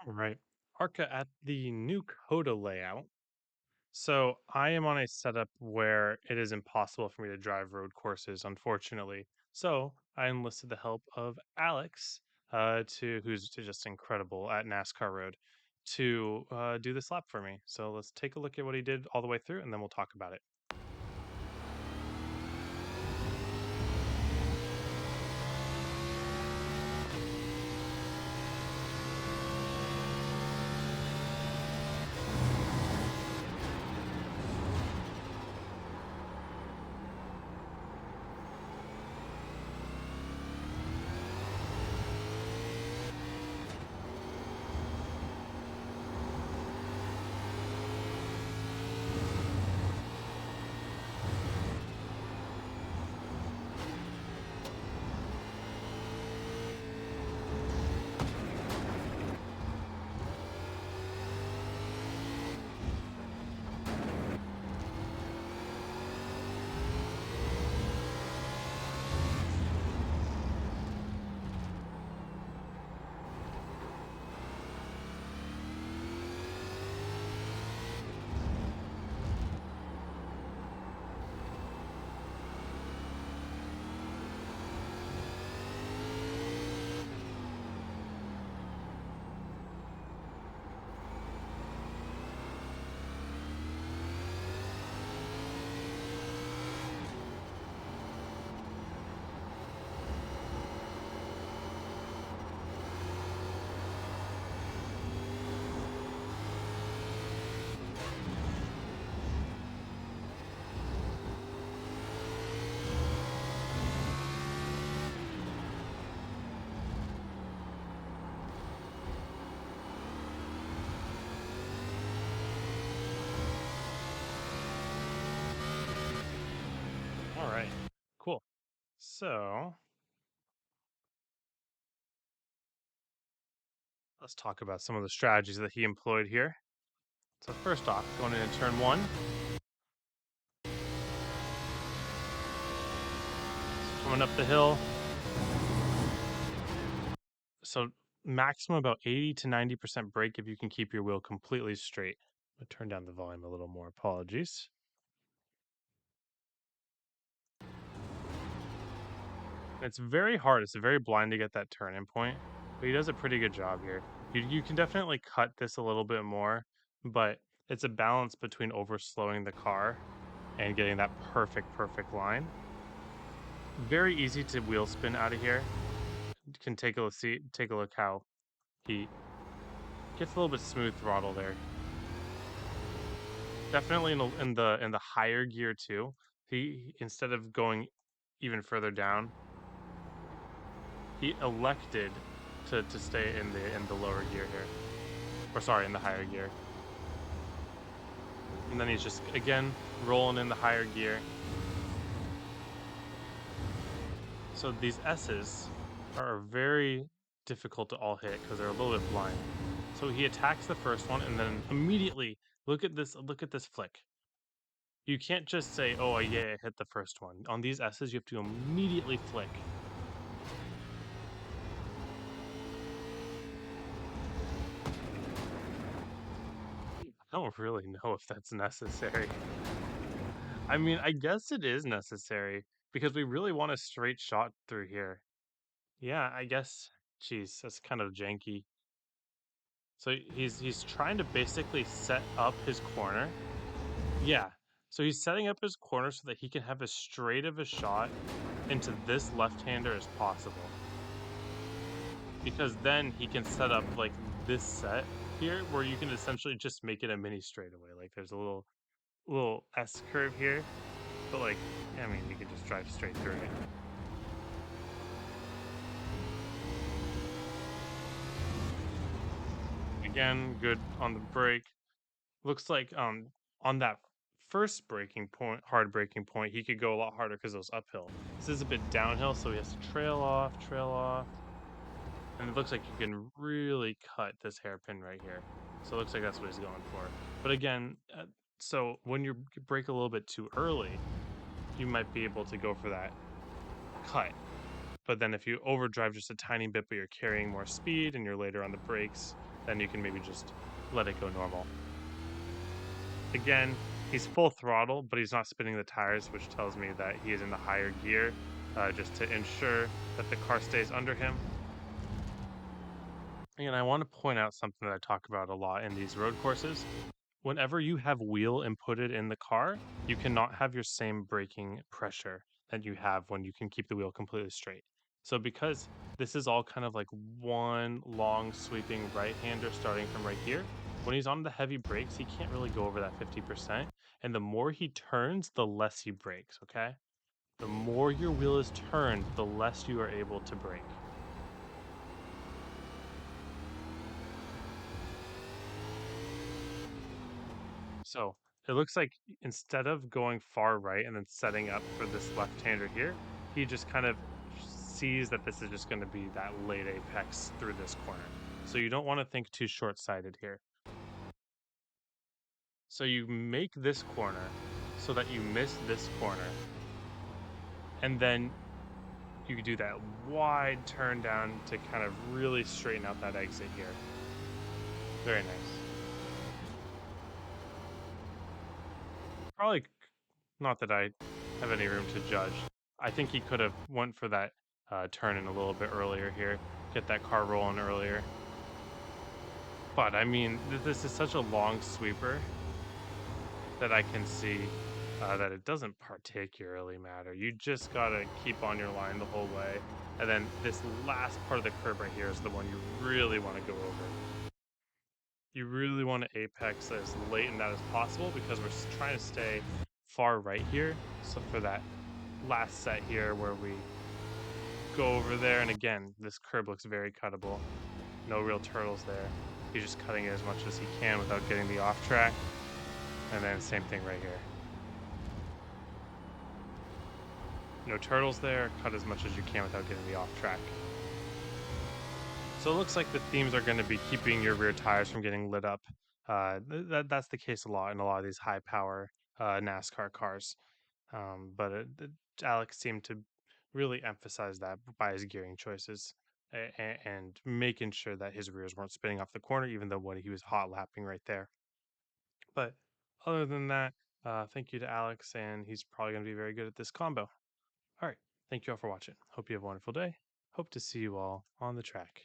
All right. Arca at the new COTA layout. So I am on a setup where it is impossible for me to drive road courses, unfortunately. So I enlisted the help of Alex, who's just incredible at NASCAR Road, to do this lap for me. So let's take a look at what he did all the way through, and then we'll talk about it. All right. Cool. So let's talk about some of the strategies that he employed here. So first off, going into turn one, coming up the hill. So maximum about 80 to 90% brake if you can keep your wheel completely straight. I'm gonna turn down the volume a little more. Apologies. It's very hard. It's very blind to get that turning point, but he does a pretty good job here. You can definitely cut this a little bit more, but it's a balance between over slowing the car and getting that perfect line. Very easy to wheel spin out of here. You can take a look how he gets a little bit smooth throttle there. Definitely in the higher gear too. He instead of going even further down, he elected to stay in the lower gear here. Or sorry, in the higher gear. And then he's just again rolling in the higher gear. So these S's are very difficult to all hit because they're a little bit blind. So he attacks the first one and then immediately look at this flick. You can't just say, "Oh, yeah, I hit the first one." On these S's, you have to immediately flick. I don't really know if that's necessary. I mean, I guess it is necessary because we really want a straight shot through here. Yeah, I guess. Jeez, that's kind of janky. So he's trying to basically set up his corner. Yeah. So he's setting up his corner so that he can have as straight of a shot into this left-hander as possible. Because then he can set up like this set here where you can essentially just make it a mini straightaway. Like there's a little S curve here, but like I mean you can just drive straight through it. Again, good on the brake. Looks like on that first braking point, hard braking point, he could go a lot harder because it was uphill. This is a bit downhill, so he has to trail off, and it looks like you can really cut this hairpin right here. So it looks like that's what he's going for. But again, so when you brake a little bit too early, you might be able to go for that cut. But then if you overdrive just a tiny bit, but you're carrying more speed and you're later on the brakes, then you can maybe just let it go normal. Again, he's full throttle, but he's not spinning the tires, which tells me that he is in the higher gear, just to ensure that the car stays under him. And I want to point out something that I talk about a lot in these road courses. Whenever you have wheel inputted in the car, you cannot have your same braking pressure that you have when you can keep the wheel completely straight. So because this is all kind of like one long sweeping right-hander starting from right here, when he's on the heavy brakes, he can't really go over that 50%. And the more he turns, the less he brakes, okay? The more your wheel is turned, the less you are able to brake. So it looks like instead of going far right and then setting up for this left-hander here, he just kind of sees that this is just going to be that late apex through this corner. So you don't want to think too short-sighted here. So you make this corner so that you miss this corner, and then you do that wide turn down to kind of really straighten out that exit here. Very nice. Probably not that I have any room to judge. I think he could have went for that turn in a little bit earlier here, get that car rolling earlier. But I mean, this is such a long sweeper that I can see that it doesn't particularly matter. You just gotta keep on your line the whole way, and then this last part of the curb right here is the one you really want to go over. You really want to apex as late in that as possible because we're trying to stay far right here. So for that last set here where we go over there, and again, this curb looks very cuttable. No real turtles there. He's just cutting it as much as he can without getting the off track. And then same thing right here. No turtles there, cut as much as you can without getting the off track. So it looks like the themes are going to be keeping your rear tires from getting lit up. That's the case a lot in a lot of these high power NASCAR cars. But Alex seemed to really emphasize that by his gearing choices and making sure that his rears weren't spinning off the corner, even though what he was hot lapping right there. But other than that, thank you to Alex, and he's probably going to be very good at this combo. All right. Thank you all for watching. Hope you have a wonderful day. Hope to see you all on the track.